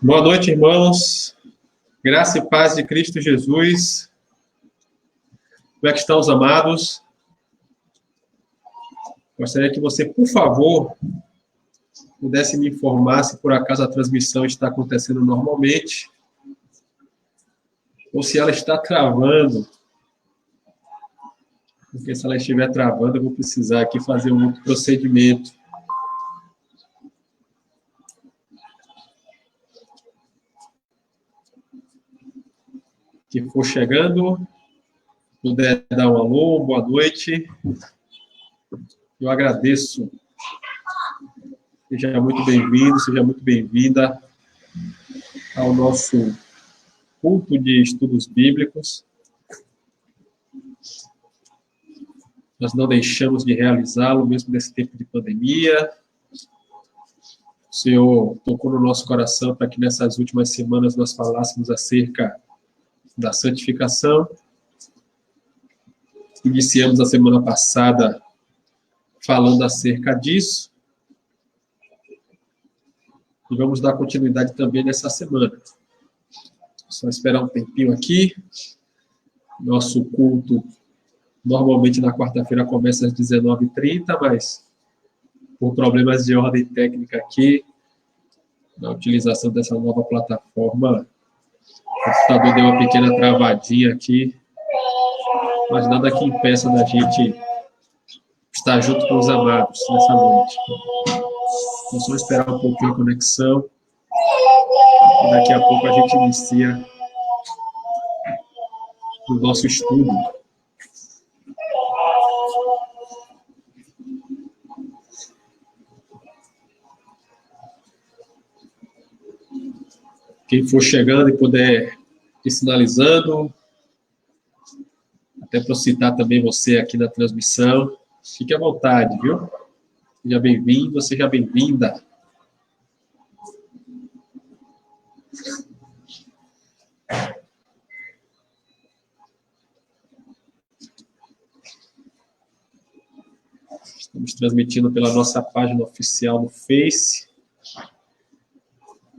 Boa noite, irmãos. Graça e paz de Cristo Jesus. Como é que estão os amados? Gostaria que você, por favor, pudesse me informar se por acaso a transmissão está acontecendo normalmente ou se ela está travando. Porque se ela estiver travando, eu vou precisar aqui fazer um outro procedimento. Que for chegando, puder dar um alô, boa noite. Eu agradeço. Seja muito bem-vindo, seja muito bem-vinda ao nosso culto de estudos bíblicos. Nós não deixamos de realizá-lo, mesmo nesse tempo de pandemia. O Senhor tocou no nosso coração para que nessas últimas semanas nós falássemos acerca da santificação. Iniciamos a semana passada falando acerca disso. E vamos dar continuidade também nessa semana. Só esperar um tempinho aqui. Nosso culto, normalmente na quarta-feira, começa às 19h30, mas por problemas de ordem técnica aqui, na utilização dessa nova plataforma, o computador deu uma pequena travadinha aqui, mas nada que impeça da gente estar junto com os amados nessa noite. Vamos só esperar um pouquinho a conexão e daqui a pouco a gente inicia o nosso estudo. Quem for chegando e puder ir sinalizando, até para citar também você aqui na transmissão, fique à vontade, viu? Seja bem-vindo, seja bem-vinda. Estamos transmitindo pela nossa página oficial no Face.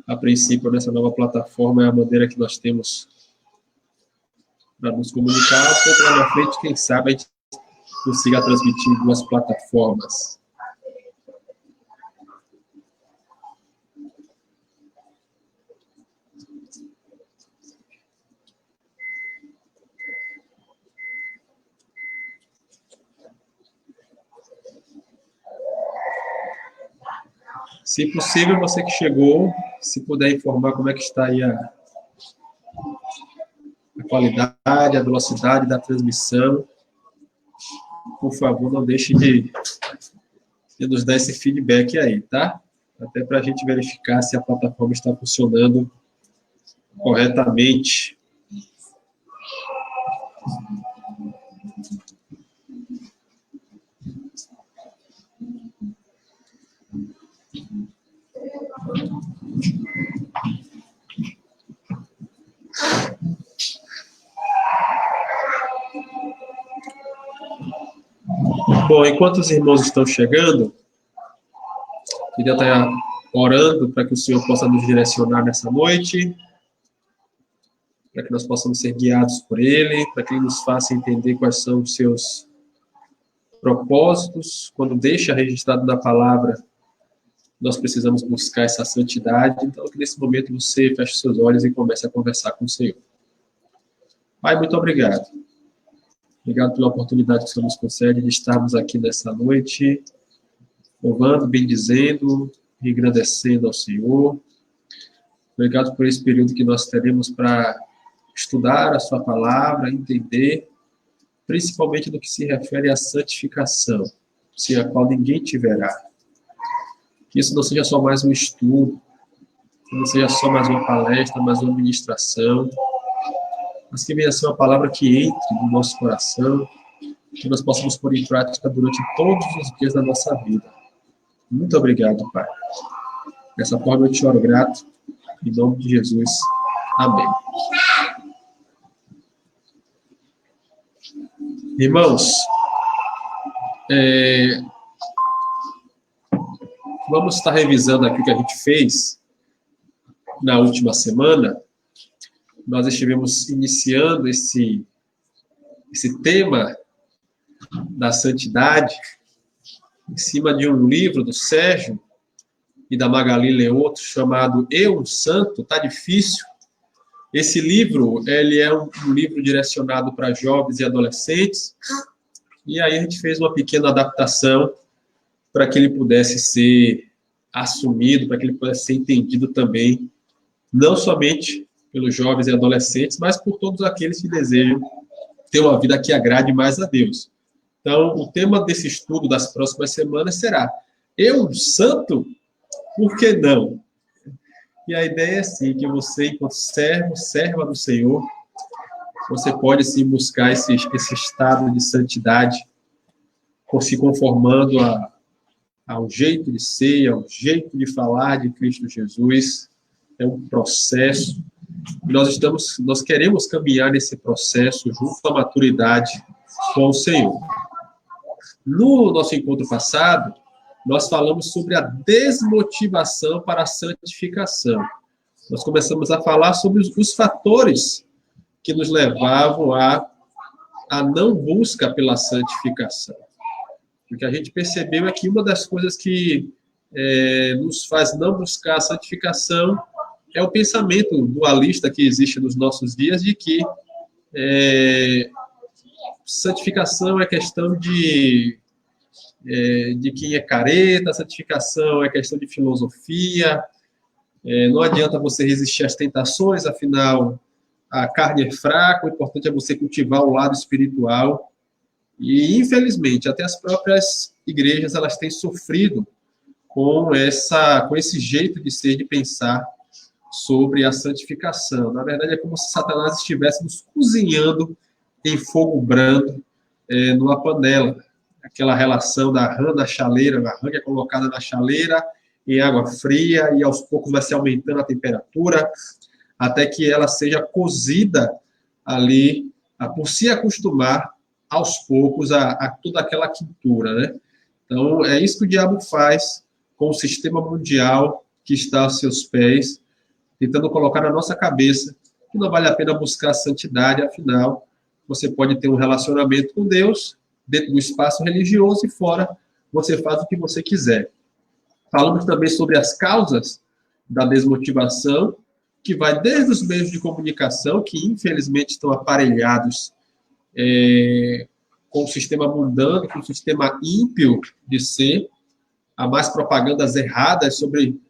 A princípio, nessa nova plataforma, é a maneira que nós temos para nos comunicar. Pouco lá na frente, quem sabe, a gente consiga transmitir em duas plataformas. Se possível, você que chegou, se puder informar como é que está aí a qualidade, a velocidade da transmissão, por favor, não deixe de nos dar esse feedback aí, tá? Até para a gente verificar se a plataforma está funcionando corretamente. Bom, enquanto os irmãos estão chegando, queria estar orando para que o Senhor possa nos direcionar nessa noite, para que nós possamos ser guiados por Ele, para que Ele nos faça entender quais são os seus propósitos. Quando deixa registrado na palavra, nós precisamos buscar essa santidade. Então, que nesse momento você feche seus olhos e comece a conversar com o Senhor. Pai, muito obrigado. Obrigado pela oportunidade que o Senhor nos concede de estarmos aqui nessa noite, louvando, bendizendo, engrandecendo ao Senhor. Obrigado por esse período que nós teremos para estudar a sua palavra, entender, principalmente no que se refere à santificação, sem a qual ninguém te verá. Que isso não seja só mais um estudo, que não seja só mais uma palestra, mais uma ministração, mas que venha ser uma palavra que entre no nosso coração, que nós possamos pôr em prática durante todos os dias da nossa vida. Muito obrigado, Pai. Dessa forma eu te oro grato, em nome de Jesus. Amém. Irmãos, vamos estar revisando aqui o que a gente fez na última semana, nós estivemos iniciando esse tema da santidade em cima de um livro do Sérgio e da Magali Leoto chamado Eu, um Santo, Tá Difícil. Esse livro, ele é um livro direcionado para jovens e adolescentes, e aí a gente fez uma pequena adaptação para que ele pudesse ser assumido, para que ele pudesse ser entendido também, não somente pelos jovens e adolescentes, mas por todos aqueles que desejam ter uma vida que agrade mais a Deus. Então, o tema desse estudo das próximas semanas será: Eu, santo? Por que não? E a ideia é, sim, que você, enquanto serva do Senhor, você pode, sim, buscar esse estado de santidade, se conformando ao jeito de ser, ao jeito de falar de Cristo Jesus. É um processo. Nós queremos caminhar nesse processo junto à maturidade com o Senhor. No nosso encontro passado, nós falamos sobre a desmotivação para a santificação. Nós começamos a falar sobre os fatores que nos levavam à não busca pela santificação. O que a gente percebeu é que uma das coisas que nos faz não buscar a santificação é o pensamento dualista que existe nos nossos dias de que santificação é questão de quem é careta, santificação é questão de filosofia, não adianta você resistir às tentações, afinal, a carne é fraca, o importante é você cultivar o lado espiritual. E, infelizmente, até as próprias igrejas, elas têm sofrido com esse jeito de ser, de pensar sobre a santificação. Na verdade, é como se Satanás estivesse nos cozinhando em fogo brando, numa panela. Aquela relação da rã da chaleira, a rã que é colocada na chaleira em água fria, e aos poucos vai se aumentando a temperatura, até que ela seja cozida ali, por se acostumar aos poucos a toda aquela quintura, né? Então, é isso que o diabo faz com o sistema mundial que está aos seus pés, tentando colocar na nossa cabeça que não vale a pena buscar a santidade, afinal, você pode ter um relacionamento com Deus dentro do espaço religioso e fora você faz o que você quiser. Falamos também sobre as causas da desmotivação, que vai desde os meios de comunicação, que infelizmente estão aparelhados com o sistema mundano, com o sistema ímpio de ser, há mais propagandas erradas sobre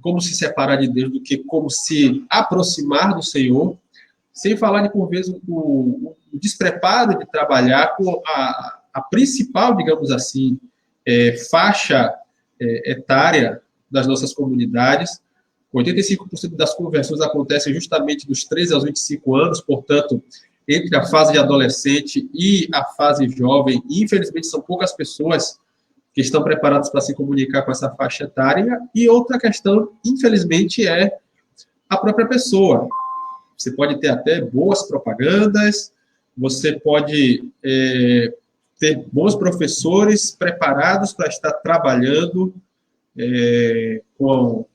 como se separar de Deus do que como se aproximar do Senhor, sem falar de, por vezes, o despreparo de trabalhar com a principal, digamos assim, faixa etária das nossas comunidades. 85% das conversões acontecem justamente dos 13 aos 25 anos, portanto, entre a fase de adolescente e a fase jovem. Infelizmente, são poucas pessoas que estão preparadas para se comunicar com essa faixa etária. E outra questão, infelizmente, é a própria pessoa. Você pode ter até boas propagandas, você pode ter bons professores preparados para estar trabalhando com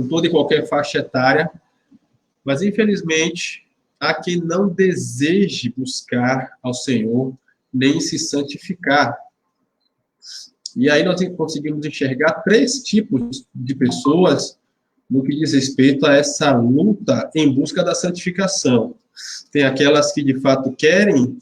toda e qualquer faixa etária, mas, infelizmente, há quem não deseje buscar ao Senhor, nem se santificar. E aí nós conseguimos enxergar 3 tipos de pessoas no que diz respeito a essa luta em busca da santificação. Tem aquelas que, de fato, querem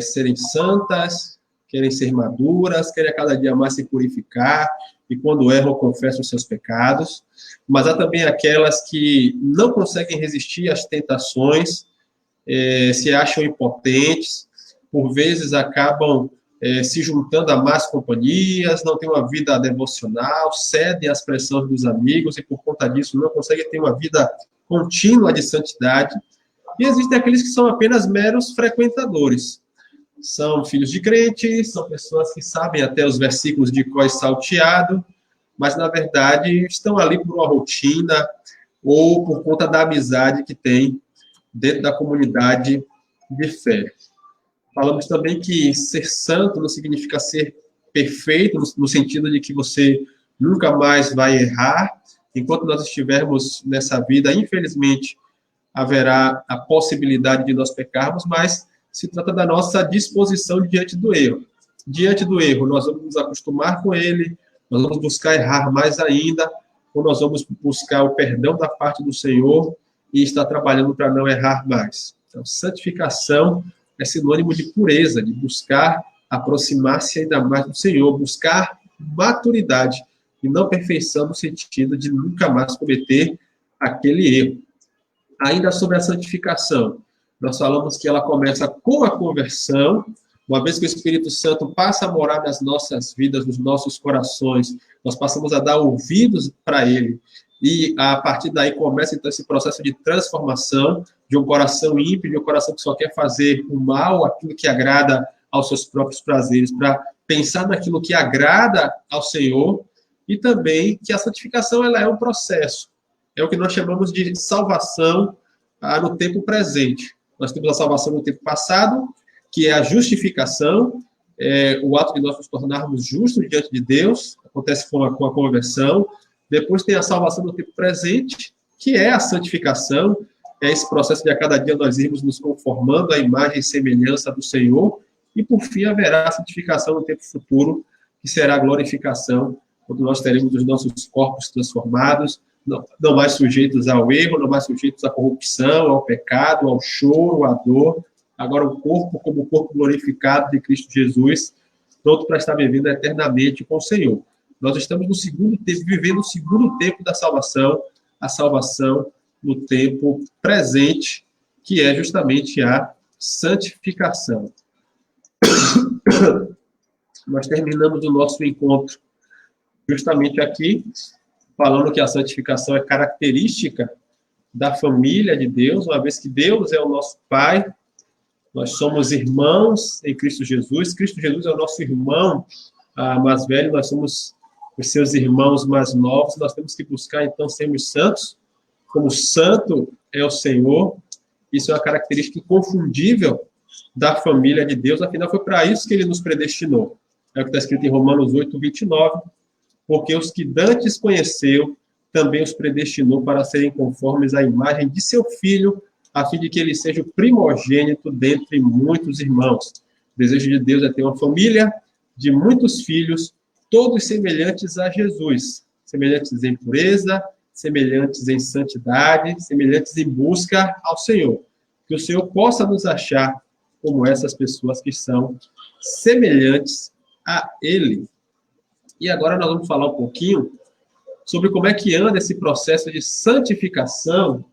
serem santas, querem ser maduras, querem a cada dia mais se purificar, e quando erram, confessam os seus pecados. Mas há também aquelas que não conseguem resistir às tentações, se acham impotentes, por vezes acabam se juntando a más companhias, não têm uma vida devocional, cedem às pressões dos amigos e, por conta disso, não conseguem ter uma vida contínua de santidade. E existem aqueles que são apenas meros frequentadores. São filhos de crentes, são pessoas que sabem até os versículos de cor salteado, mas, na verdade, estão ali por uma rotina ou por conta da amizade que tem dentro da comunidade de fé. Falamos também que ser santo não significa ser perfeito, no sentido de que você nunca mais vai errar, Enquanto nós estivermos nessa vida, infelizmente, haverá a possibilidade de nós pecarmos, mas se trata da nossa disposição diante do erro. Diante do erro, nós vamos nos acostumar com ele, nós vamos buscar errar mais ainda, ou nós vamos buscar o perdão da parte do Senhor e estar trabalhando para não errar mais. Então, santificação é sinônimo de pureza, de buscar aproximar-se ainda mais do Senhor, buscar maturidade e não perfeição no sentido de nunca mais cometer aquele erro. Ainda sobre a santificação, nós falamos que ela começa com a conversão. Uma vez que o Espírito Santo passa a morar nas nossas vidas, nos nossos corações, nós passamos a dar ouvidos para ele. E a partir daí começa então esse processo de transformação de um coração ímpio, de um coração que só quer fazer o mal, aquilo que agrada aos seus próprios prazeres, para pensar naquilo que agrada ao Senhor, e também que a santificação ela é um processo. É o que nós chamamos de salvação no tempo presente. Nós temos a salvação no tempo passado, que é a justificação, o ato de nós nos tornarmos justos diante de Deus, acontece com a conversão. Depois tem a salvação no tempo presente, que é a santificação, é esse processo de a cada dia nós irmos nos conformando à imagem e semelhança do Senhor, e por fim haverá a santificação no tempo futuro, que será a glorificação, quando nós teremos os nossos corpos transformados, não mais sujeitos ao erro, não mais sujeitos à corrupção, ao pecado, ao choro, à dor. Agora o corpo como o corpo glorificado de Cristo Jesus, pronto para estar vivendo eternamente com o Senhor. Nós estamos no segundo tempo, vivendo o segundo tempo da salvação, a salvação no tempo presente, que é justamente a santificação. Nós terminamos o nosso encontro justamente aqui, falando que a santificação é característica da família de Deus, uma vez que Deus é o nosso Pai, nós somos irmãos em Cristo Jesus. Cristo Jesus é o nosso irmão mais velho, nós somos os seus irmãos mais novos. Nós temos que buscar, então, sermos santos, como santo é o Senhor. Isso é uma característica inconfundível da família de Deus. Afinal, foi para isso que ele nos predestinou. É o que está escrito em Romanos 8, 29. Porque os que dantes conheceu, também os predestinou para serem conformes à imagem de seu Filho, a fim de que ele seja o primogênito dentre muitos irmãos. O desejo de Deus é ter uma família de muitos filhos, todos semelhantes a Jesus, semelhantes em pureza, semelhantes em santidade, semelhantes em busca ao Senhor. Que o Senhor possa nos achar como essas pessoas que são semelhantes a Ele. E agora nós vamos falar um pouquinho sobre como é que anda esse processo de santificação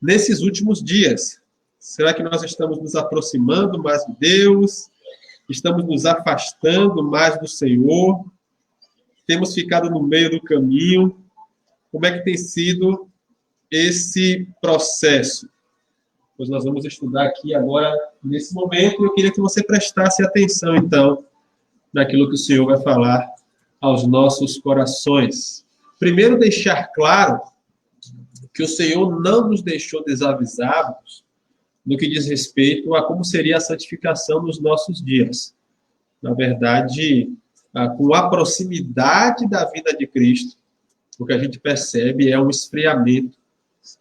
nesses últimos dias. Será que nós estamos nos aproximando mais de Deus? Estamos nos afastando mais do Senhor? Temos ficado no meio do caminho? Como é que tem sido esse processo? Pois nós vamos estudar aqui agora, nesse momento, e eu queria que você prestasse atenção, então, naquilo que o Senhor vai falar aos nossos corações. Primeiro, deixar claro que o Senhor não nos deixou desavisados no que diz respeito a como seria a santificação nos nossos dias. Na verdade, com a proximidade da vinda de Cristo, o que a gente percebe é um esfriamento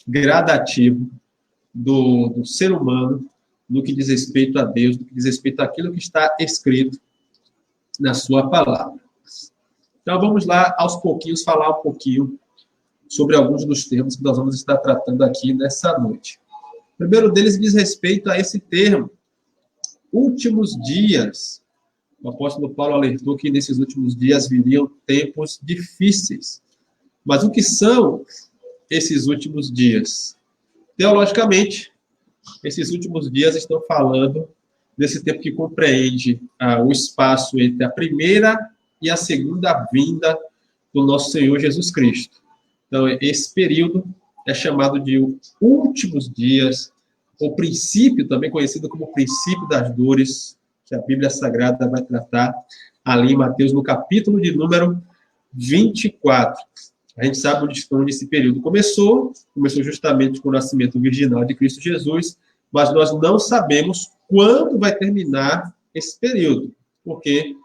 gradativo do ser humano no que diz respeito a Deus, no que diz respeito àquilo que está escrito na sua palavra. Então, vamos lá, aos pouquinhos, falar um pouquinho sobre alguns dos termos que nós vamos estar tratando aqui nessa noite. O primeiro deles diz respeito a esse termo, últimos dias. O apóstolo Paulo alertou que nesses últimos dias viriam tempos difíceis. Mas o que são esses últimos dias? Teologicamente, esses últimos dias estão falando desse tempo que compreende o espaço entre a primeira e a segunda vinda do nosso Senhor Jesus Cristo. Então, esse período é chamado de últimos dias, ou princípio, também conhecido como princípio das dores, que a Bíblia Sagrada vai tratar ali em Mateus, no capítulo de número 24. A gente sabe onde esse período começou justamente com o nascimento virginal de Cristo Jesus, mas nós não sabemos quando vai terminar esse período, porque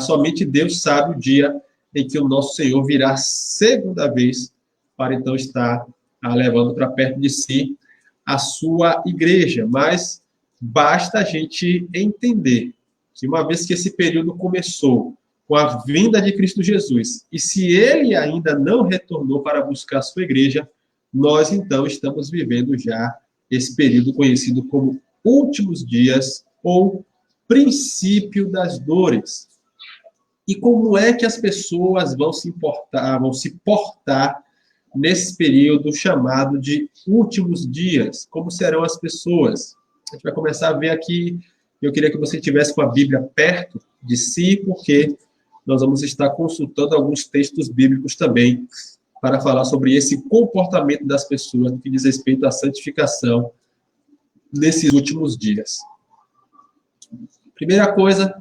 somente Deus sabe o dia em que o nosso Senhor virá segunda vez para então estar levando para perto de si a sua igreja. Mas basta a gente entender que uma vez que esse período começou com a vinda de Cristo Jesus, e se ele ainda não retornou para buscar a sua igreja, nós então estamos vivendo já esse período conhecido como últimos dias ou princípio das dores. E como é que as pessoas vão se portar nesse período chamado de últimos dias? Como serão as pessoas? A gente vai começar a ver aqui. Eu queria que você tivesse com a Bíblia perto de si, porque nós vamos estar consultando alguns textos bíblicos também para falar sobre esse comportamento das pessoas no que diz respeito à santificação nesses últimos dias. Primeira coisa,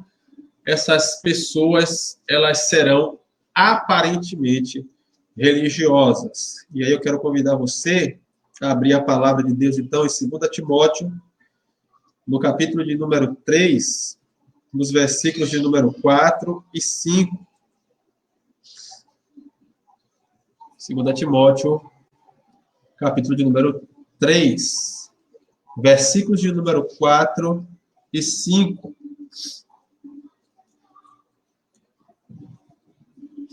essas pessoas, elas serão aparentemente religiosas. E aí eu quero convidar você a abrir a palavra de Deus, então, em 2 Timóteo, no capítulo de número 3, nos versículos de número 4 e 5. 2 Timóteo, capítulo de número 3, versículos de número 4 e 5.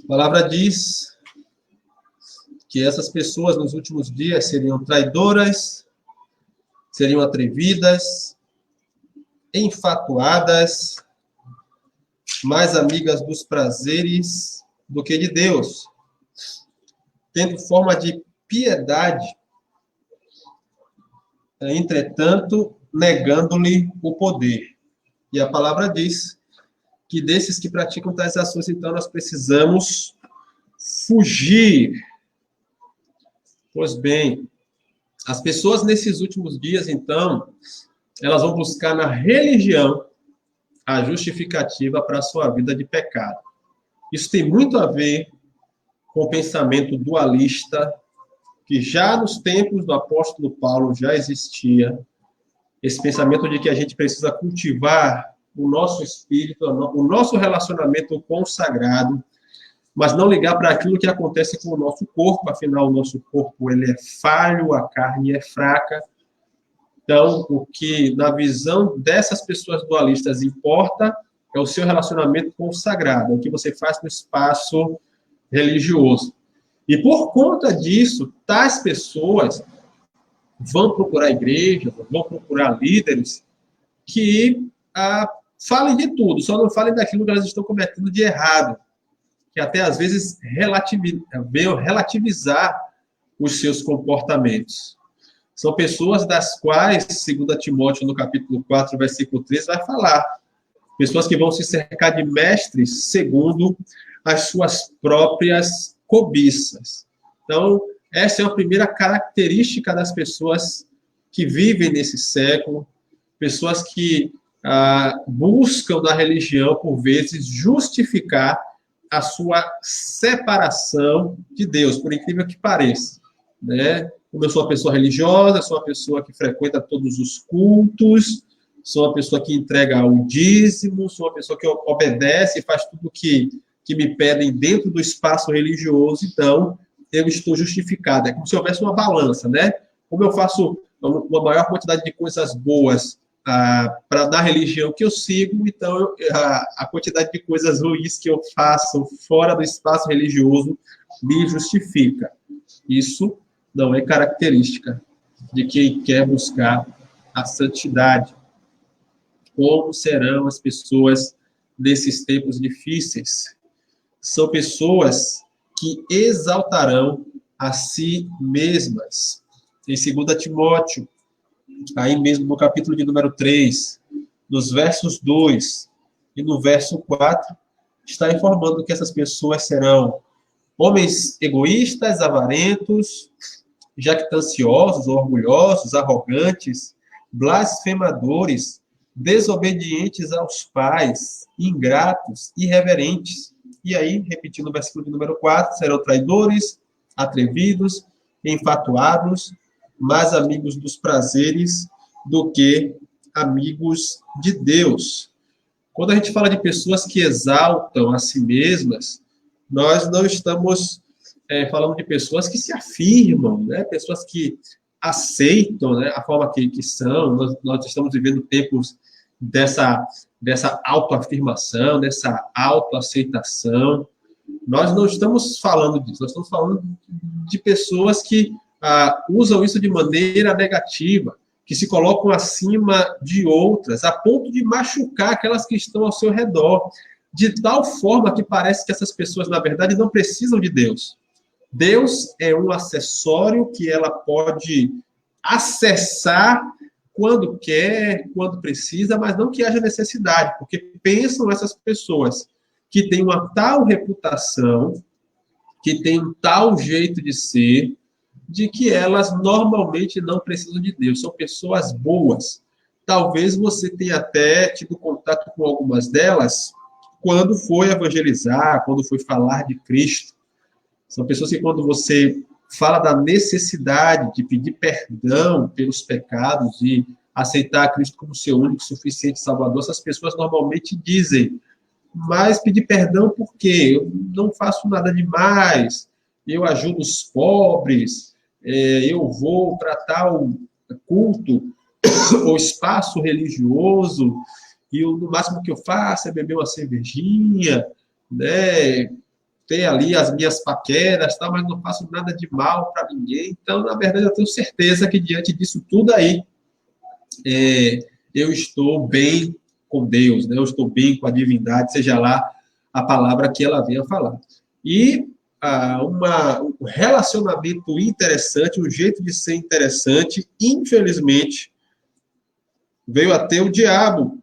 A palavra diz que essas pessoas nos últimos dias seriam traidoras, seriam atrevidas, enfatuadas, mais amigas dos prazeres do que de Deus, tendo forma de piedade, entretanto, negando-lhe o poder. E a palavra diz que desses que praticam tais ações, então, nós precisamos fugir. Pois bem, as pessoas nesses últimos dias, então, elas vão buscar na religião a justificativa para a sua vida de pecado. Isso tem muito a ver com o pensamento dualista, que já nos tempos do apóstolo Paulo já existia, esse pensamento de que a gente precisa cultivar o nosso espírito, o nosso relacionamento com o sagrado, mas não ligar para aquilo que acontece com o nosso corpo, afinal, o nosso corpo ele é falho, a carne é fraca. Então, o que, na visão dessas pessoas dualistas, importa é o seu relacionamento com o sagrado, é o que você faz no espaço religioso. E por conta disso, tais pessoas vão procurar igrejas, vão procurar líderes que falem de tudo, só não falem daquilo que elas estão cometendo de errado, que até às vezes venham relativizar os seus comportamentos. São pessoas das quais, 2 Timóteo, no capítulo 4, versículo 3, vai falar. Pessoas que vão se cercar de mestres segundo as suas próprias cobiças. Então, essa é a primeira característica das pessoas que vivem nesse século, pessoas que buscam na religião, por vezes, justificar a sua separação de Deus, por incrível que pareça, né? Como eu sou uma pessoa religiosa, sou uma pessoa que frequenta todos os cultos, sou uma pessoa que entrega o dízimo, sou uma pessoa que obedece e faz tudo que me pedem dentro do espaço religioso, então eu estou justificado. É como se houvesse uma balança, né? Como eu faço uma maior quantidade de coisas boas na religião que eu sigo, então a quantidade de coisas ruins que eu faço fora do espaço religioso me justifica. Isso não é característica de quem quer buscar a santidade. Como serão as pessoas nesses tempos difíceis? São pessoas que exaltarão a si mesmas. Em 2 Timóteo, aí mesmo no capítulo de número 3, nos versos 2 e no verso 4, está informando que essas pessoas serão homens egoístas, avarentos, jactanciosos, orgulhosos, arrogantes, blasfemadores, desobedientes aos pais, ingratos, irreverentes. E aí, repetindo o versículo de número 4, serão traidores, atrevidos, enfatuados, mais amigos dos prazeres do que amigos de Deus. Quando a gente fala de pessoas que exaltam a si mesmas, nós não estamos falando de pessoas que se afirmam, né? Pessoas que aceitam, né, a forma que são. Nós estamos vivendo tempos dessa autoafirmação, dessa autoaceitação. Nós não estamos falando disso, nós estamos falando de pessoas que usam isso de maneira negativa, que se colocam acima de outras, a ponto de machucar aquelas que estão ao seu redor, de tal forma que parece que essas pessoas, na verdade, não precisam de Deus. Deus é um acessório que ela pode acessar quando quer, quando precisa, mas não que haja necessidade, porque pensam essas pessoas que têm uma tal reputação, que têm um tal jeito de ser, de que elas normalmente não precisam de Deus, são pessoas boas. Talvez você tenha até tido contato com algumas delas quando foi evangelizar, quando foi falar de Cristo. São pessoas que, quando você fala da necessidade de pedir perdão pelos pecados e aceitar Cristo como seu único e suficiente Salvador, essas pessoas normalmente dizem: mas pedir perdão por quê? Eu não faço nada demais, eu ajudo os pobres, eu vou para tal culto ou espaço religioso, e no máximo que eu faço é beber uma cervejinha, né? Ter ali as minhas paqueras, tal, mas não faço nada de mal para ninguém. Então, na verdade, eu tenho certeza que diante disso tudo aí, eu estou bem com Deus, né? Eu estou bem com a divindade, seja lá a palavra que ela venha falar. E um relacionamento interessante, um jeito de ser interessante, infelizmente, veio a ter o diabo,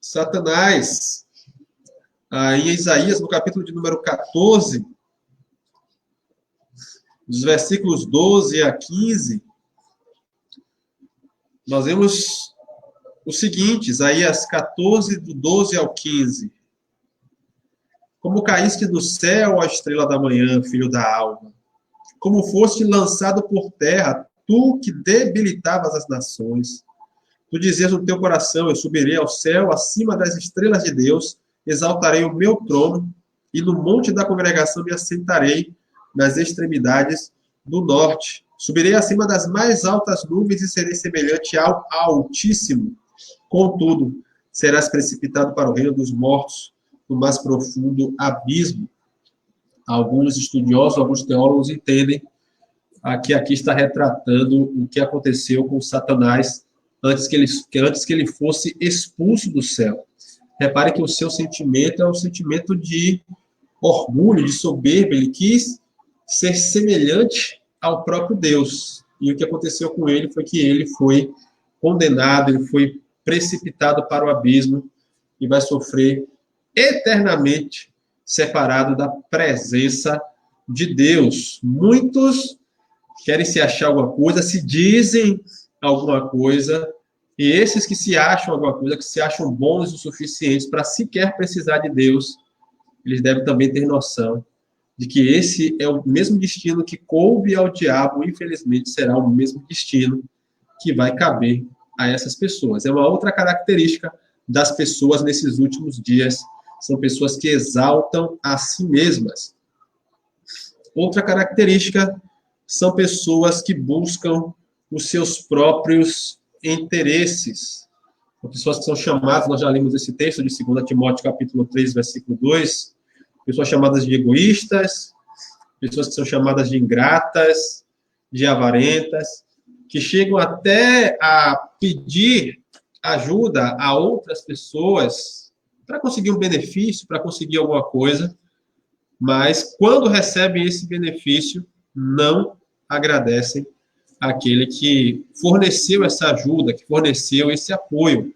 Satanás. Em Isaías, no capítulo de número 14, dos versículos 12 a 15, nós vemos o seguinte, Isaías 14, do 12 ao 15. Como caíste do céu, a estrela da manhã, filho da alva, como foste lançado por terra, tu que debilitavas as nações. Tu dizias no teu coração: eu subirei ao céu, acima das estrelas de Deus, exaltarei o meu trono, e no monte da congregação me assentarei nas extremidades do norte. Subirei acima das mais altas nuvens e serei semelhante ao Altíssimo. Contudo, serás precipitado para o reino dos mortos, no mais profundo abismo. Alguns estudiosos, alguns teólogos entendem que aqui está retratando o que aconteceu com Satanás antes que ele fosse expulso do céu. Repare que o seu sentimento é um sentimento de orgulho, de soberba. Ele quis ser semelhante ao próprio Deus. E o que aconteceu com ele foi que ele foi condenado, ele foi precipitado para o abismo e vai sofrer eternamente separado da presença de Deus. Muitos querem se achar alguma coisa, se dizem alguma coisa, e esses que se acham alguma coisa, que se acham bons o suficientes para sequer precisar de Deus, eles devem também ter noção de que esse é o mesmo destino que coube ao diabo, infelizmente será o mesmo destino que vai caber a essas pessoas. É uma outra característica das pessoas nesses últimos dias, são pessoas que exaltam a si mesmas. Outra característica são pessoas que buscam os seus próprios interesses. São pessoas que são chamadas, nós já lemos esse texto de 2 Timóteo, capítulo 3, versículo 2, pessoas chamadas de egoístas, pessoas que são chamadas de ingratas, de avarentas, que chegam até a pedir ajuda a outras pessoas para conseguir um benefício, para conseguir alguma coisa, mas quando recebem esse benefício, não agradecem àquele que forneceu essa ajuda, que forneceu esse apoio.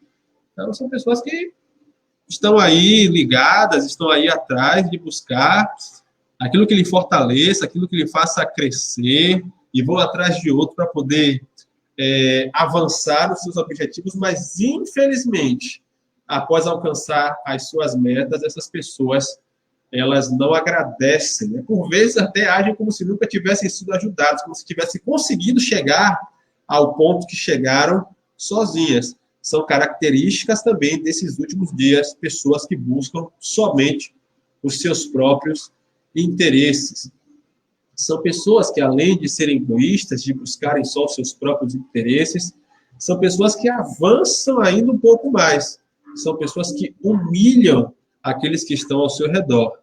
Então, são pessoas que estão aí ligadas, estão aí atrás de buscar aquilo que lhe fortaleça, aquilo que lhe faça crescer, e vão atrás de outro para poder avançar nos seus objetivos, mas, infelizmente, após alcançar as suas metas, essas pessoas, elas não agradecem, né? Por vezes até agem como se nunca tivessem sido ajudadas, como se tivessem conseguido chegar ao ponto que chegaram sozinhas. São características também desses últimos dias, pessoas que buscam somente os seus próprios interesses. São pessoas que, além de serem egoístas, de buscarem só os seus próprios interesses, são pessoas que avançam ainda um pouco mais. São pessoas que humilham aqueles que estão ao seu redor.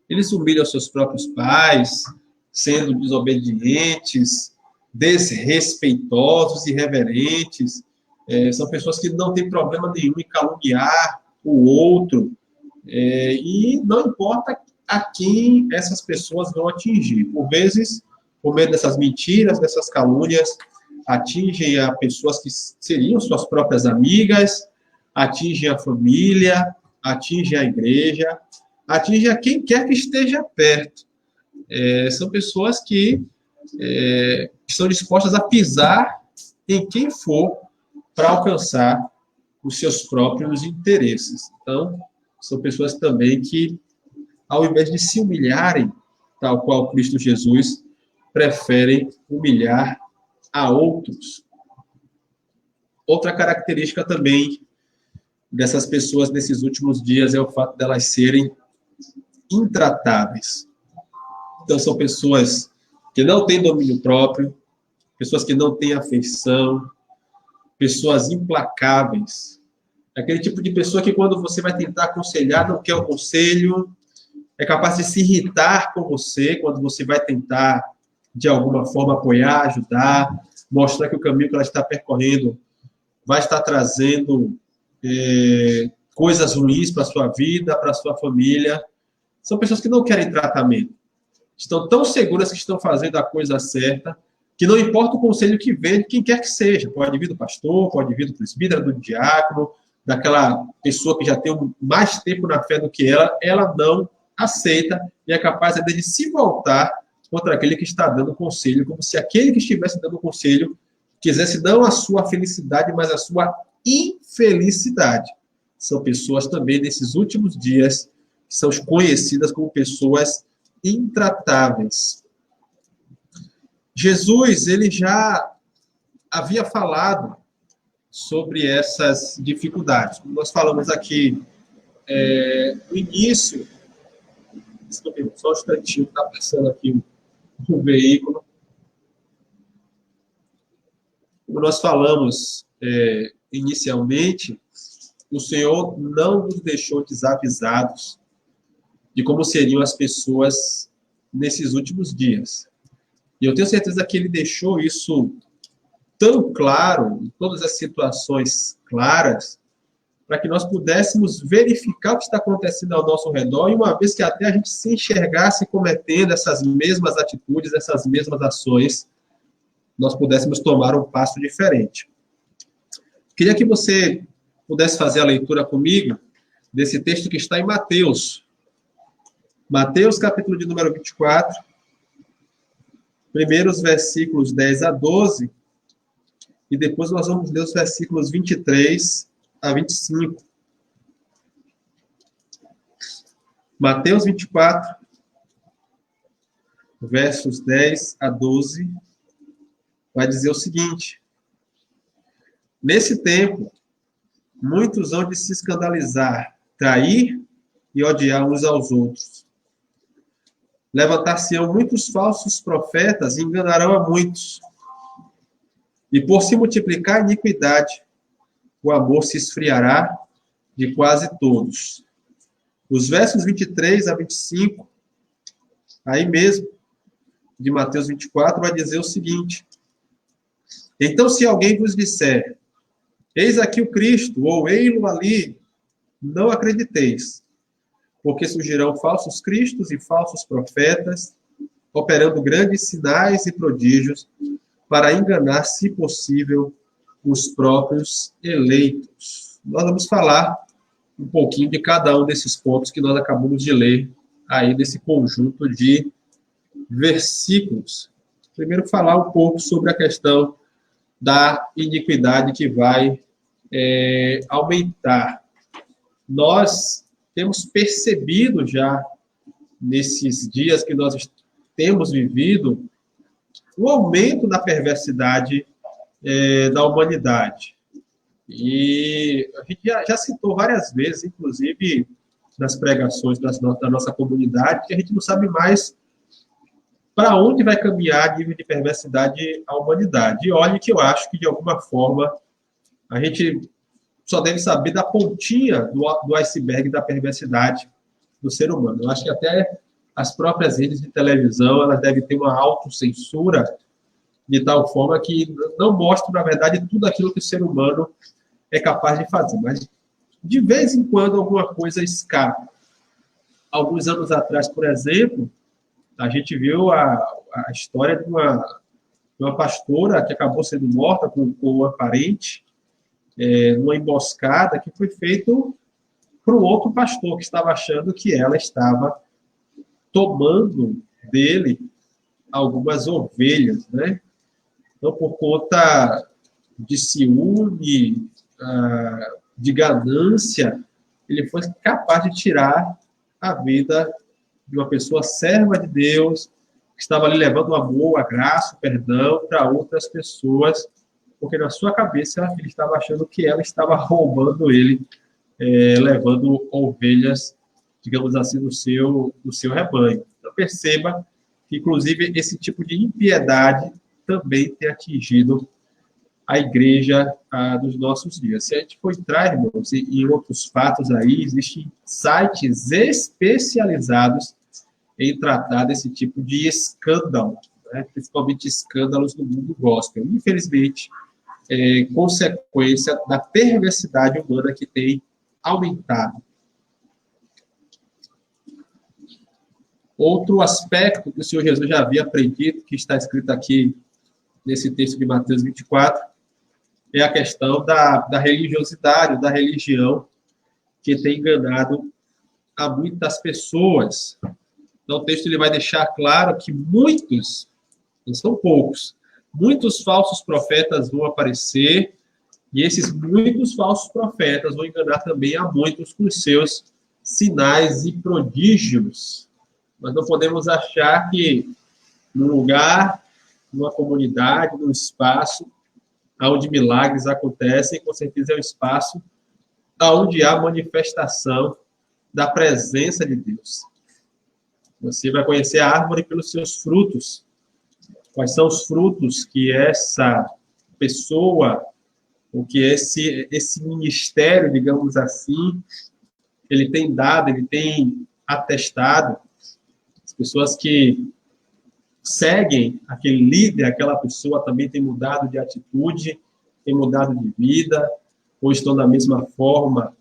Eles humilham seus próprios pais, sendo desobedientes, desrespeitosos, irreverentes. São pessoas que não têm problema nenhum em caluniar o outro. E não importa a quem essas pessoas vão atingir. Por vezes, por meio dessas mentiras, dessas calúnias, atingem a pessoas que seriam suas próprias amigas, atingem a família, atingem a igreja, atingem a quem quer que esteja perto. São pessoas que estão dispostas a pisar em quem for para alcançar os seus próprios interesses. Então, são pessoas também que, ao invés de se humilharem, tal qual Cristo Jesus, preferem humilhar a outros. Outra característica também dessas pessoas nesses últimos dias é o fato delas serem intratáveis. Então, são pessoas que não têm domínio próprio, pessoas que não têm afeição, pessoas implacáveis. Aquele tipo de pessoa que, quando você vai tentar aconselhar, não quer o conselho, é capaz de se irritar com você quando você vai tentar, de alguma forma, apoiar, ajudar, mostrar que o caminho que ela está percorrendo vai estar trazendo coisas ruins para a sua vida, para a sua família. São pessoas que não querem tratamento. Estão tão seguras que estão fazendo a coisa certa, que não importa o conselho que vem de quem quer que seja. Pode vir do pastor, pode vir do presbítero, do diácono, daquela pessoa que já tem mais tempo na fé do que ela não aceita e é capaz de se voltar contra aquele que está dando conselho, como se aquele que estivesse dando conselho quisesse não a sua felicidade, mas a sua infelicidade. São pessoas também, nesses últimos dias, que são conhecidas como pessoas intratáveis. Jesus, ele já havia falado sobre essas dificuldades. Como nós falamos aqui no início, só um instantinho, está passando aqui um veículo. Como nós falamos inicialmente, o Senhor não nos deixou desavisados de como seriam as pessoas nesses últimos dias. E eu tenho certeza que Ele deixou isso tão claro, em todas as situações claras, para que nós pudéssemos verificar o que está acontecendo ao nosso redor, e uma vez que até a gente se enxergasse cometendo essas mesmas atitudes, essas mesmas ações, nós pudéssemos tomar um passo diferente. Queria que você pudesse fazer a leitura comigo desse texto que está em Mateus. Mateus, capítulo de número 24, primeiros versículos 10 a 12, e depois nós vamos ler os versículos 23 a 25. Mateus 24, versos 10 a 12, vai dizer o seguinte: nesse tempo, muitos hão de se escandalizar, trair e odiar uns aos outros. Levantar-se-ão muitos falsos profetas e enganarão a muitos. E por se multiplicar a iniquidade, o amor se esfriará de quase todos. Os versos 23 a 25, aí mesmo, de Mateus 24, vai dizer o seguinte: então, se alguém vos disser, eis aqui o Cristo, ou ei-lo ali, não acrediteis, porque surgirão falsos cristos e falsos profetas, operando grandes sinais e prodígios, para enganar, se possível, os próprios eleitos. Nós vamos falar um pouquinho de cada um desses pontos que nós acabamos de ler aí nesse conjunto de versículos. Primeiro, falar um pouco sobre a questão da iniquidade que vai aumentar. Nós temos percebido já, nesses dias que nós temos vivido, o aumento da perversidade da humanidade. E a gente já citou várias vezes, inclusive nas pregações da nossa comunidade, que a gente não sabe mais para onde vai caminhar a nível de perversidade a humanidade. E olha que eu acho que, de alguma forma, a gente só deve saber da pontinha do iceberg da perversidade do ser humano. Eu acho que até as próprias redes de televisão, elas devem ter uma autocensura de tal forma que não mostram, na verdade, tudo aquilo que o ser humano é capaz de fazer. Mas, de vez em quando, alguma coisa escapa. Alguns anos atrás, por exemplo, a gente viu a história de uma pastora que acabou sendo morta com uma parente, numa emboscada que foi feito para um outro pastor que estava achando que ela estava tomando dele algumas ovelhas, né? Então, por conta de ciúme, de ganância, ele foi capaz de tirar a vida de uma pessoa serva de Deus, que estava ali levando o amor, a graça, o perdão para outras pessoas, porque na sua cabeça ele estava achando que ela estava roubando ele, levando ovelhas, digamos assim, do seu rebanho. Então, perceba que, inclusive, esse tipo de impiedade também tem atingido a igreja dos nossos dias. Se a gente for entrar, irmãos, em outros fatos aí, existem sites especializados em tratar desse tipo de escândalo, né? Principalmente escândalos no mundo gospel. Infelizmente, consequência da perversidade humana que tem aumentado. Outro aspecto que o Senhor Jesus já havia aprendido, que está escrito aqui nesse texto de Mateus 24, é a questão da religiosidade, da religião, que tem enganado a muitas pessoas. Então, o texto ele vai deixar claro que muitos, não são poucos, muitos falsos profetas vão aparecer, e esses muitos falsos profetas vão enganar também a muitos com seus sinais e prodígios. Nós não podemos achar que num lugar, numa comunidade, num espaço, onde milagres acontecem, com certeza é um espaço onde há manifestação da presença de Deus. Você vai conhecer a árvore pelos seus frutos. Quais são os frutos que essa pessoa, ou que esse ministério, digamos assim, ele tem dado, ele tem atestado. As pessoas que seguem aquele líder, aquela pessoa também tem mudado de atitude, tem mudado de vida, ou estão da mesma forma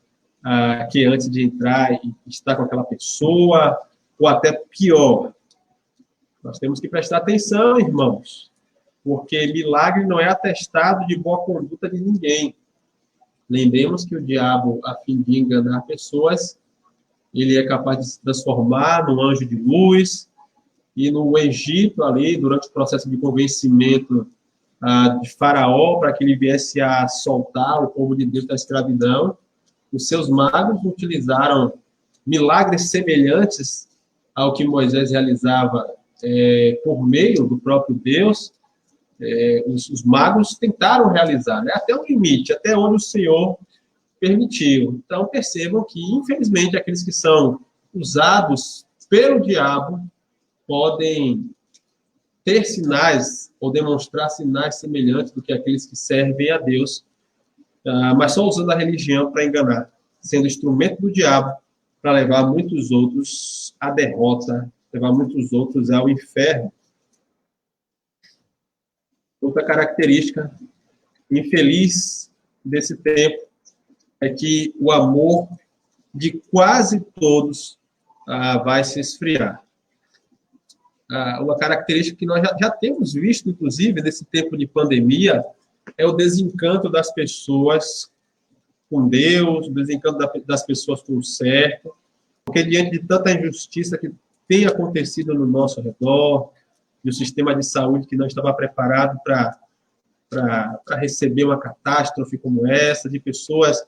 que antes de entrar e estar com aquela pessoa, ou até pior. Nós temos que prestar atenção, irmãos, porque milagre não é atestado de boa conduta de ninguém. Lembremos que o diabo, a fim de enganar pessoas, ele é capaz de se transformar num anjo de luz. E no Egito, ali, durante o processo de convencimento de Faraó, para que ele viesse a soltar o povo de Deus da escravidão, os seus magos utilizaram milagres semelhantes ao que Moisés realizava por meio do próprio Deus. Os magos tentaram realizar, né? Até o limite, até onde o Senhor permitiu. Então, percebam que, infelizmente, aqueles que são usados pelo diabo podem ter sinais ou demonstrar sinais semelhantes do que aqueles que servem a Deus, mas só usando a religião para enganar, sendo instrumento do diabo para levar muitos outros à derrota, levar muitos outros ao inferno. Outra característica infeliz desse tempo é que o amor de quase todos vai se esfriar. Uma característica que nós já temos visto, inclusive, nesse tempo de pandemia, é o desencanto das pessoas com Deus, o desencanto das pessoas com o certo, porque diante de tanta injustiça que tem acontecido no nosso redor, e o sistema de saúde que não estava preparado para receber uma catástrofe como essa, de pessoas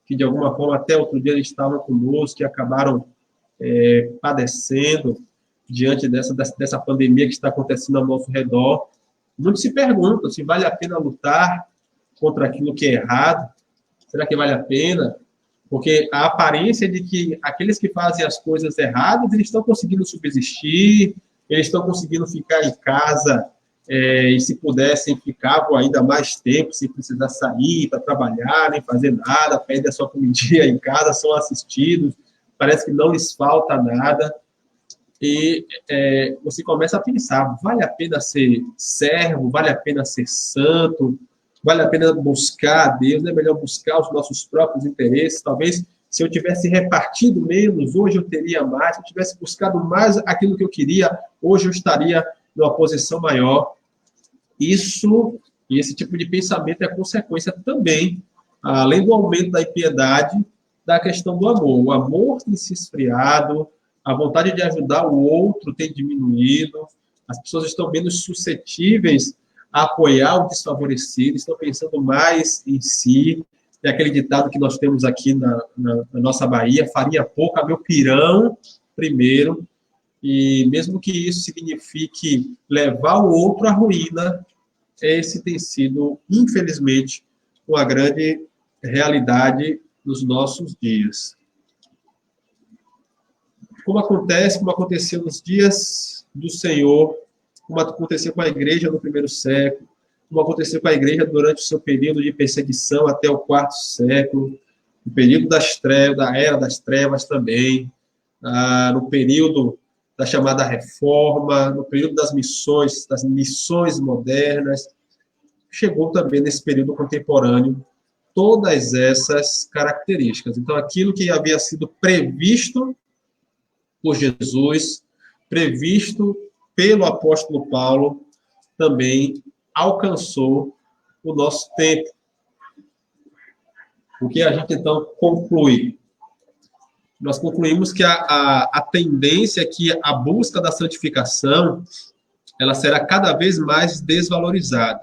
que, de alguma forma, até outro dia estavam conosco, que acabaram padecendo diante dessa pandemia que está acontecendo ao nosso redor. Muitos se perguntam se vale a pena lutar contra aquilo que é errado. Será que vale a pena? Porque a aparência de que aqueles que fazem as coisas erradas, eles estão conseguindo subsistir, eles estão conseguindo ficar em casa, e se pudessem, ficavam ainda mais tempo, sem precisar sair para trabalhar, nem fazer nada, pedem a sua comidinha em casa, são assistidos, parece que não lhes falta nada. E você começa a pensar, vale a pena ser servo, vale a pena ser santo, vale a pena buscar a Deus, não é melhor buscar os nossos próprios interesses? Talvez, se eu tivesse repartido menos, hoje eu teria mais, se eu tivesse buscado mais aquilo que eu queria, hoje eu estaria numa posição maior. Isso, e esse tipo de pensamento é consequência também, além do aumento da impiedade, da questão do amor. O amor tem se esfriado, a vontade de ajudar o outro tem diminuído, as pessoas estão menos suscetíveis a apoiar o desfavorecido, estão pensando mais em si. É aquele ditado que nós temos aqui na nossa Bahia: farinha pouca, meu pirão primeiro. E mesmo que isso signifique levar o outro à ruína, esse tem sido, infelizmente, uma grande realidade nos nossos dias. Como aconteceu nos dias do Senhor, como aconteceu com a igreja no primeiro século, como aconteceu com a igreja durante o seu período de perseguição até o quarto século, no período das trevas, da era das trevas também, no período da chamada reforma, no período das missões modernas, chegou também nesse período contemporâneo todas essas características. Então, aquilo que havia sido previsto por Jesus, previsto pelo apóstolo Paulo, também alcançou o nosso tempo. O que a gente, então, conclui? Nós concluímos que a tendência é que a busca da santificação ela será cada vez mais desvalorizada.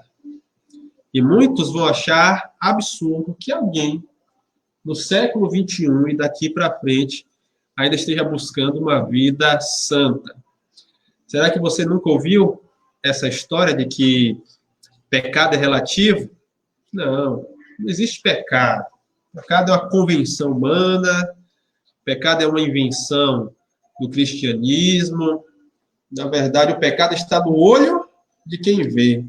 E muitos vão achar absurdo que alguém, no século XXI e daqui para frente, ainda esteja buscando uma vida santa. Será que você nunca ouviu essa história de que pecado é relativo? Não existe pecado. Pecado é uma convenção humana, pecado é uma invenção do cristianismo. Na verdade, o pecado está no olho de quem vê.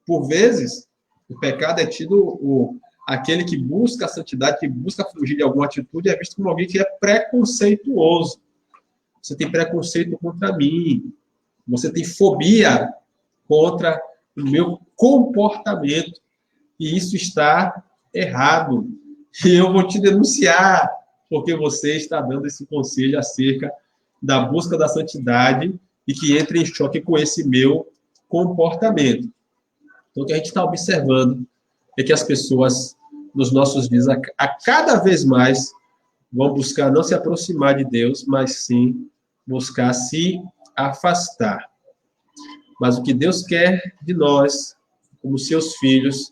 Por vezes, o pecado é tido aquele que busca a santidade, que busca fugir de alguma atitude, é visto como alguém que é preconceituoso. Você tem preconceito contra mim. Você tem fobia contra o meu comportamento. E isso está errado. E eu vou te denunciar, porque você está dando esse conselho acerca da busca da santidade e que entra em choque com esse meu comportamento. Então, o que a gente está observando é que as pessoas, nos nossos dias, a cada vez mais, vão buscar não se aproximar de Deus, mas sim buscar se afastar. Mas o que Deus quer de nós, como seus filhos,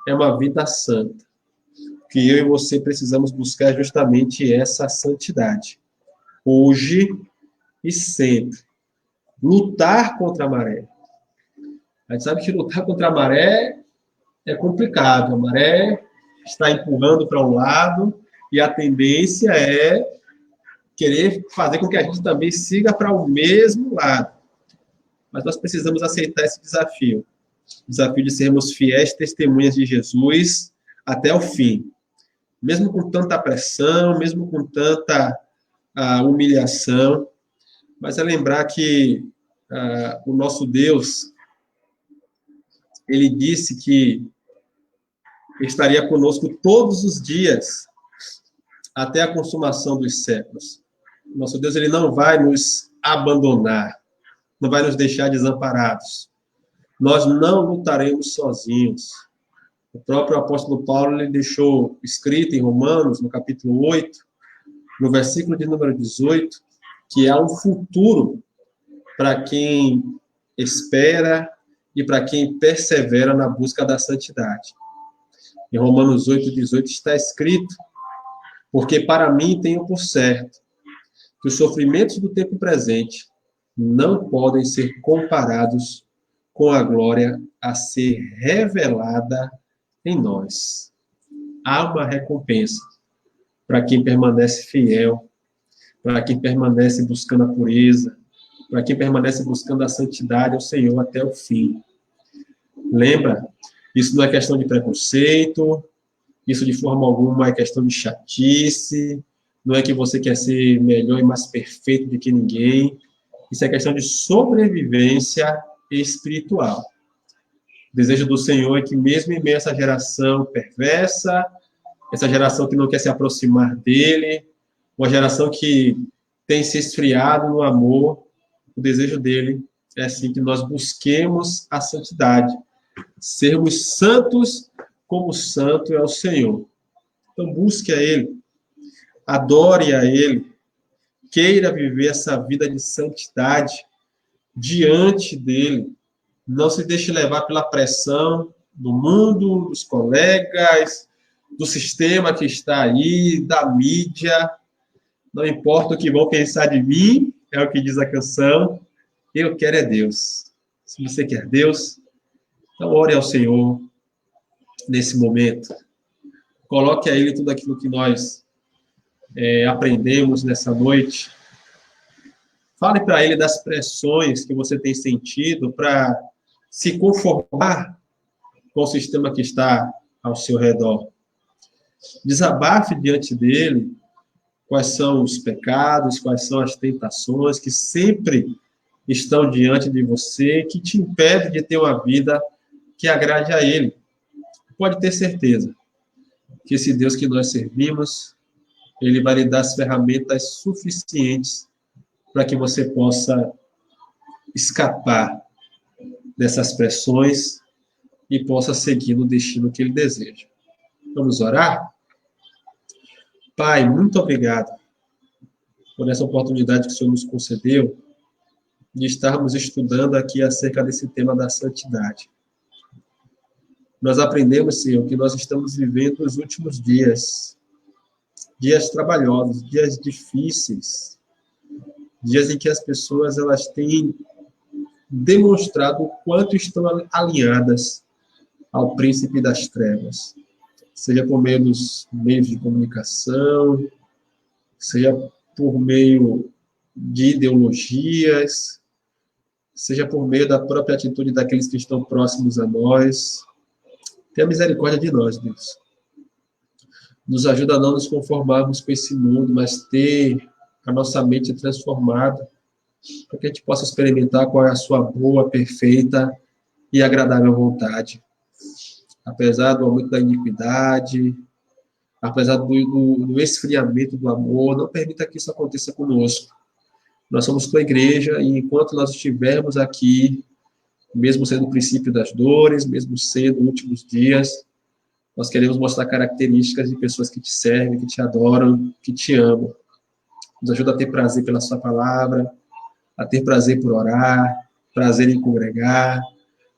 é uma vida santa. O que eu e você precisamos buscar é justamente essa santidade. Hoje e sempre. Lutar contra a maré. A gente sabe que lutar contra a maré é complicado. A maré está empurrando para um lado e a tendência é querer fazer com que a gente também siga para o mesmo lado. Mas nós precisamos aceitar esse desafio. O desafio de sermos fiéis testemunhas de Jesus até o fim. Mesmo com tanta pressão, mesmo com tanta humilhação. Mas é lembrar que o nosso Deus, ele disse que estaria conosco todos os dias, até a consumação dos séculos. Nosso Deus, ele não vai nos abandonar, não vai nos deixar desamparados. Nós não lutaremos sozinhos. O próprio apóstolo Paulo, ele deixou escrito em Romanos, no capítulo 8, no versículo de número 18, que há um futuro para quem espera e para quem persevera na busca da santidade. Em Romanos 8, 18 está escrito: porque para mim tenho por certo que os sofrimentos do tempo presente não podem ser comparados com a glória a ser revelada em nós. Há uma recompensa para quem permanece fiel, para quem permanece buscando a pureza, para quem permanece buscando a santidade ao Senhor até o fim. Lembra, isso não é questão de preconceito, isso de forma alguma é questão de chatice, não é que você quer ser melhor e mais perfeito do que ninguém, isso é questão de sobrevivência espiritual. O desejo do Senhor é que mesmo em meio a essa geração perversa, essa geração que não quer se aproximar dele, uma geração que tem se esfriado no amor, o desejo dele é assim que nós busquemos a santidade, sermos santos como santo é o Senhor. Então busque a ele, adore a ele, queira viver essa vida de santidade diante dele. Não se deixe levar pela pressão do mundo, dos colegas, do sistema que está aí, da mídia. Não importa o que vão pensar de mim, é o que diz a canção. Eu quero é Deus. Se você quer Deus, então ore ao Senhor nesse momento. Coloque a Ele tudo aquilo que nós aprendemos nessa noite. Fale para Ele das pressões que você tem sentido para se conformar com o sistema que está ao seu redor. Desabafe diante dele quais são os pecados, quais são as tentações que sempre estão diante de você, que te impedem de ter uma vida que agrade a Ele. Pode ter certeza que esse Deus que nós servimos, Ele vai lhe dar as ferramentas suficientes para que você possa escapar dessas pressões e possa seguir no destino que Ele deseja. Vamos orar? Pai, muito obrigado por essa oportunidade que o Senhor nos concedeu de estarmos estudando aqui acerca desse tema da santidade. Nós aprendemos, Senhor, que nós estamos vivendo os últimos dias, dias trabalhosos, dias difíceis, dias em que as pessoas elas têm demonstrado o quanto estão alinhadas ao príncipe das trevas, seja por meio dos meios de comunicação, seja por meio de ideologias, seja por meio da própria atitude daqueles que estão próximos a nós. Tenha misericórdia de nós, Deus. Nos ajuda a não nos conformarmos com esse mundo, mas ter a nossa mente transformada, para que a gente possa experimentar qual é a sua boa, perfeita e agradável vontade. Apesar do aumento da iniquidade, apesar do esfriamento do amor, não permita que isso aconteça conosco. Nós somos tua igreja e enquanto nós estivermos aqui, mesmo sendo o princípio das dores, mesmo sendo últimos dias, nós queremos mostrar características de pessoas que te servem, que te adoram, que te amam. Nos ajuda a ter prazer pela sua palavra, a ter prazer por orar, prazer em congregar,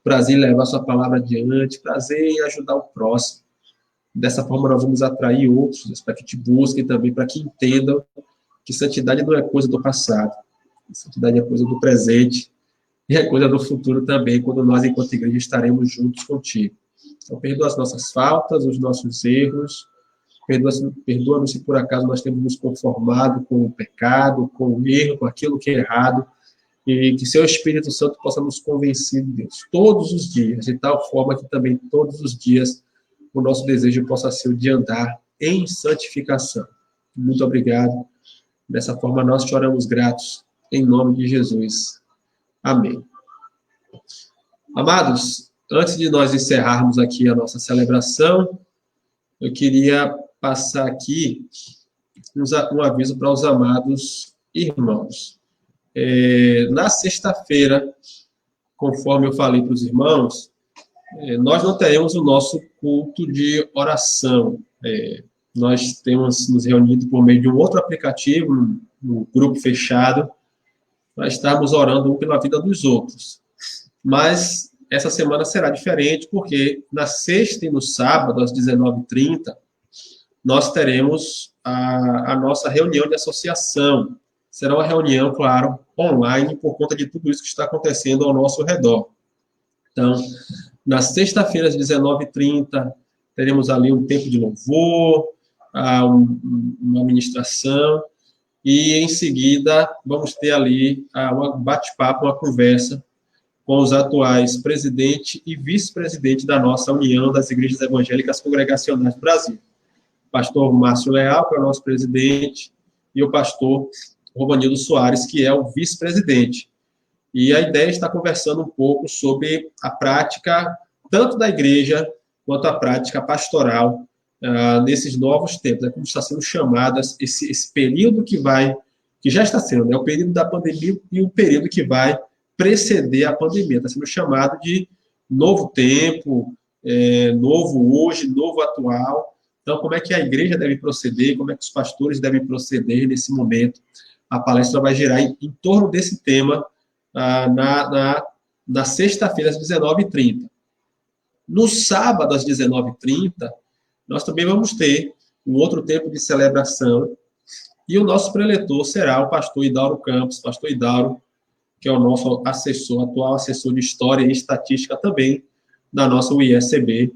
prazer em levar sua palavra adiante, prazer em ajudar o próximo. Dessa forma, nós vamos atrair outros, para que te busquem também, para que entendam que santidade não é coisa do passado, santidade é coisa do presente e é coisa do futuro também, quando nós, enquanto igreja, estaremos juntos contigo. Então, perdoa as nossas faltas, os nossos erros, perdoa-nos se por acaso nós temos nos conformado com o pecado, com o erro, com aquilo que é errado, e que seu Espírito Santo possa nos convencer, Deus, todos os dias, de tal forma que também todos os dias o nosso desejo possa ser o de andar em santificação. Muito obrigado. Dessa forma, nós te oramos gratos, em nome de Jesus. Amém. Amados, antes de nós encerrarmos aqui a nossa celebração, eu queria passar aqui um aviso para os amados irmãos. Na sexta-feira, conforme eu falei para os irmãos, nós não teremos o nosso culto de oração. Nós temos nos reunido por meio de um outro aplicativo, um grupo fechado, para estarmos orando um pela vida dos outros. Mas essa semana será diferente, porque na sexta e no sábado, às 19h30, nós teremos a nossa reunião de associação. Será uma reunião, claro, online, por conta de tudo isso que está acontecendo ao nosso redor. Então, na sexta-feira, às 19h30, teremos ali um tempo de louvor, uma ministração, e, em seguida, vamos ter ali um bate-papo, uma conversa com os atuais presidente e vice-presidente da nossa União das Igrejas Evangélicas Congregacionais do Brasil. O pastor Márcio Leal, que é o nosso presidente, e o pastor Rovanildo Soares, que é o vice-presidente. E a ideia é estar conversando um pouco sobre a prática, tanto da igreja, quanto a prática pastoral, nesses novos tempos, como está sendo chamado esse período que já está sendo, né, o período da pandemia e o período que vai preceder a pandemia, está sendo chamado de novo tempo, novo hoje, novo atual. Então, como é que a igreja deve proceder, como é que os pastores devem proceder nesse momento? A palestra vai girar em torno desse tema na sexta-feira, às 19h30. No sábado, às 19h30, nós também vamos ter um outro tempo de celebração, e o nosso preletor será o pastor Idauro Campos, pastor Idauro, que é o nosso atual assessor de História e Estatística também, da nossa UISCB,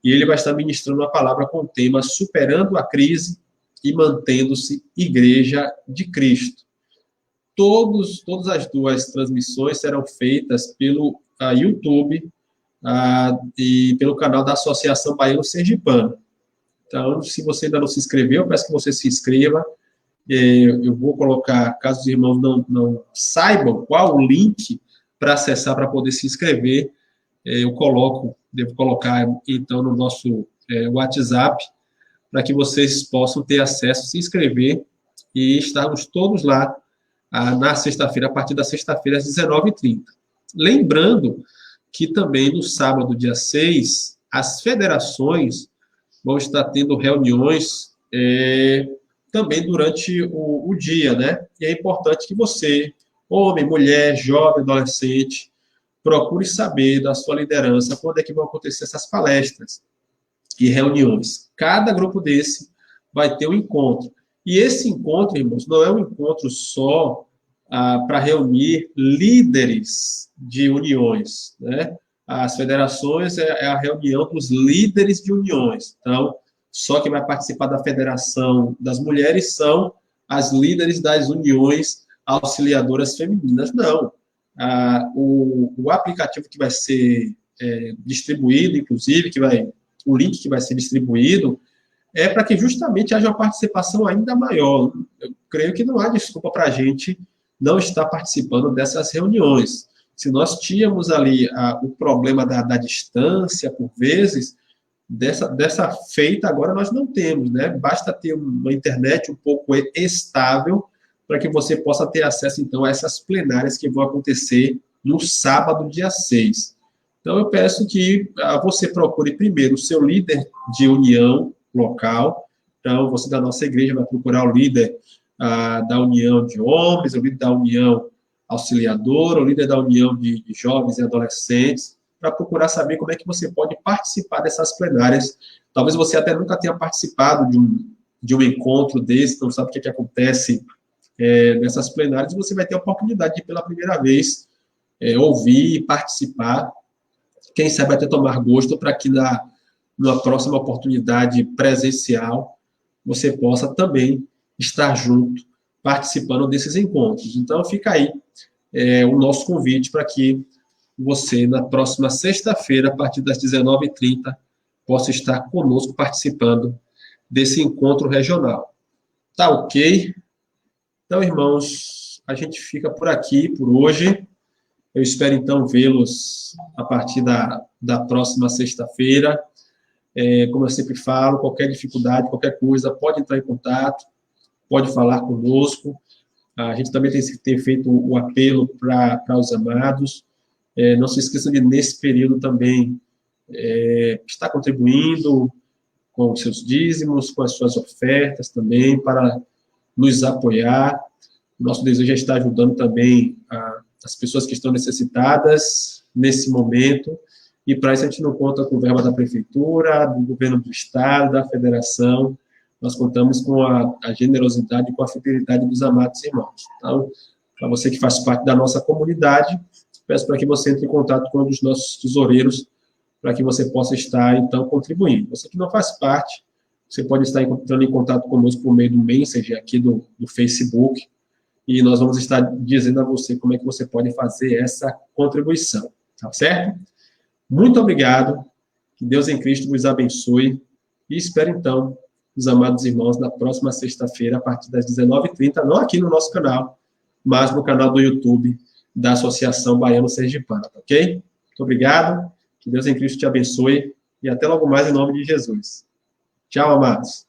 e ele vai estar ministrando uma palavra com o tema Superando a Crise e Mantendo-se Igreja de Cristo. Todas as duas transmissões serão feitas pelo YouTube e pelo canal da Associação Baiano Sergipano. Então, se você ainda não se inscreveu, eu peço que você se inscreva. Eu vou colocar, caso os irmãos não saibam qual o link para acessar, para poder se inscrever, devo colocar, então, no nosso WhatsApp, para que vocês possam ter acesso, se inscrever e estarmos todos lá na sexta-feira, a partir da sexta-feira, às 19h30. Lembrando que também no sábado, dia 6, as federações vão estar tendo reuniões também durante o dia, né? E é importante que você, homem, mulher, jovem, adolescente, procure saber da sua liderança quando é que vão acontecer essas palestras e reuniões. Cada grupo desse vai ter um encontro. E esse encontro, irmãos, não é um encontro só para reunir líderes de uniões, né? As federações é a reunião dos líderes de uniões. Então, só quem vai participar da Federação das Mulheres são as líderes das uniões auxiliadoras femininas. Não. O aplicativo que vai ser distribuído, inclusive, o link que vai ser distribuído, é para que justamente haja uma participação ainda maior. Eu creio que não há desculpa para a gente não estar participando dessas reuniões. Se nós tínhamos ali o problema da distância, por vezes, dessa feita, agora nós não temos, né? Basta ter uma internet um pouco estável para que você possa ter acesso, então, a essas plenárias que vão acontecer no sábado, dia 6. Então, eu peço que você procure primeiro o seu líder de união local. Então, você da nossa igreja vai procurar o líder da união de homens, o líder da união auxiliadora, o líder da união de jovens e adolescentes, para procurar saber como é que você pode participar dessas plenárias. Talvez você até nunca tenha participado de um encontro desse, não sabe o que acontece nessas plenárias, e você vai ter a oportunidade de, pela primeira vez, ouvir e participar. Quem sabe até tomar gosto para que numa próxima oportunidade presencial você possa também estar junto, participando desses encontros. Então, fica aí o nosso convite para que você, na próxima sexta-feira, a partir das 19h30, possa estar conosco participando desse encontro regional. Tá ok? Então, irmãos, a gente fica por aqui por hoje. Eu espero, então, vê-los a partir da próxima sexta-feira. Como eu sempre falo, qualquer dificuldade, qualquer coisa, pode entrar em contato, pode falar conosco. A gente também tem feito o apelo para os amados. Não se esqueçam de, nesse período também, estar contribuindo com os seus dízimos, com as suas ofertas também, para nos apoiar. O nosso desejo é estar ajudando também as pessoas que estão necessitadas nesse momento, e para isso a gente não conta com verba da prefeitura, do governo do estado, da federação. Nós contamos com a generosidade e com a fidelidade dos amados irmãos. Então, para você que faz parte da nossa comunidade, peço para que você entre em contato com um dos nossos tesoureiros, para que você possa estar, então, contribuindo. Você que não faz parte, Você pode estar entrando em contato conosco por meio do Messenger aqui do Facebook, e nós vamos estar dizendo a você como é que você pode fazer essa contribuição, tá certo? Muito obrigado, que Deus em Cristo vos abençoe, e espero então, os amados irmãos, na próxima sexta-feira, a partir das 19h30, não aqui no nosso canal, mas no canal do YouTube da Associação Baiano Sergipana, tá ok? Muito obrigado, que Deus em Cristo te abençoe, e até logo mais em nome de Jesus. Tchau, amados.